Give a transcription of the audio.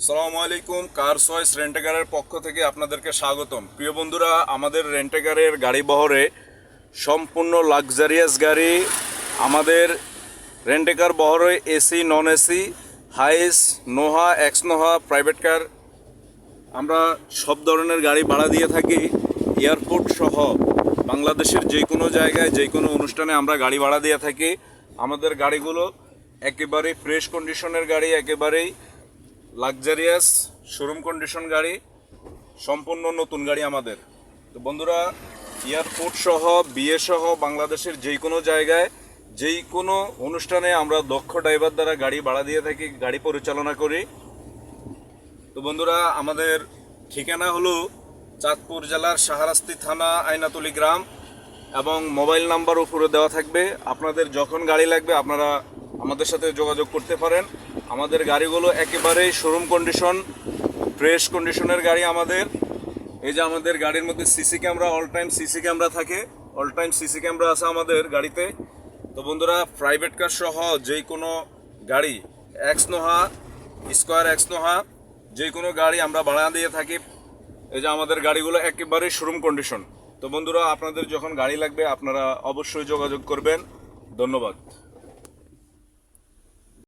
আসসালামু আলাইকুম। কার চয়েস রেন্টেকারের পক্ষ থেকে আপনাদেরকে স্বাগতম। প্রিয় বন্ধুরা, আমাদের রেন্টেকারের গাড়ি বহরে সম্পূর্ণ লাক্সারিয়াস গাড়ি। আমাদের রেন্টেকার বহরে AC, non AC, হাইস, Noha, x Noha, private car, আমরা সব ধরনের গাড়ি ভাড়া দিয়ে থাকি। এয়ারপোর্ট সহ বাংলাদেশের যে কোনো জায়গায় যে কোনো অনুষ্ঠানে আমরা গাড়ি ভাড়া দিয়ে থাকি। আমাদের গাড়িগুলো একেবারে ফ্রেশ কন্ডিশনের গাড়ি, একেবারেই লাক্সারিয়াস শোরুম কন্ডিশন গাড়ি, সম্পূর্ণ নতুন গাড়ি আমাদের। তো বন্ধুরা, এয়ারপোর্ট সহ বিয়ে সহ বাংলাদেশের যে কোনো জায়গায় যেই কোনো অনুষ্ঠানে আমরা দক্ষ ড্রাইভার দ্বারা গাড়ি ভাড়া দিয়ে থাকি, গাড়ি পরিচালনা করি। তো বন্ধুরা, আমাদের ঠিকানা হলো চাঁদপুর জেলার শাহরাস্তি থানা, আইনাতলি গ্রাম, এবং মোবাইল নাম্বার উপরে দেওয়া থাকবে। আপনাদের যখন গাড়ি লাগবে আপনারা আমাদের সাথে যোগাযোগ করতে পারেন। আমাদের গাড়িগুলো একেবারেই শোরুম কন্ডিশন, ফ্রেশ কন্ডিশনের গাড়ি আমাদের। এই যে আমাদের গাড়ির মধ্যে CC camera, all time CC camera থাকে, অল টাইম সিসি ক্যামেরা আছে আমাদের গাড়িতে। তো বন্ধুরা, প্রাইভেট কার সহ যেই কোনো গাড়ি, x Noha, square x Noha, যে কোনো গাড়ি আমরা ভাড়া দিয়ে থাকি। এই যে আমাদের গাড়িগুলো একেবারেই শোরুম কন্ডিশন। তো বন্ধুরা, আপনাদের যখন গাড়ি লাগবে আপনারা অবশ্যই যোগাযোগ করবেন। ধন্যবাদ।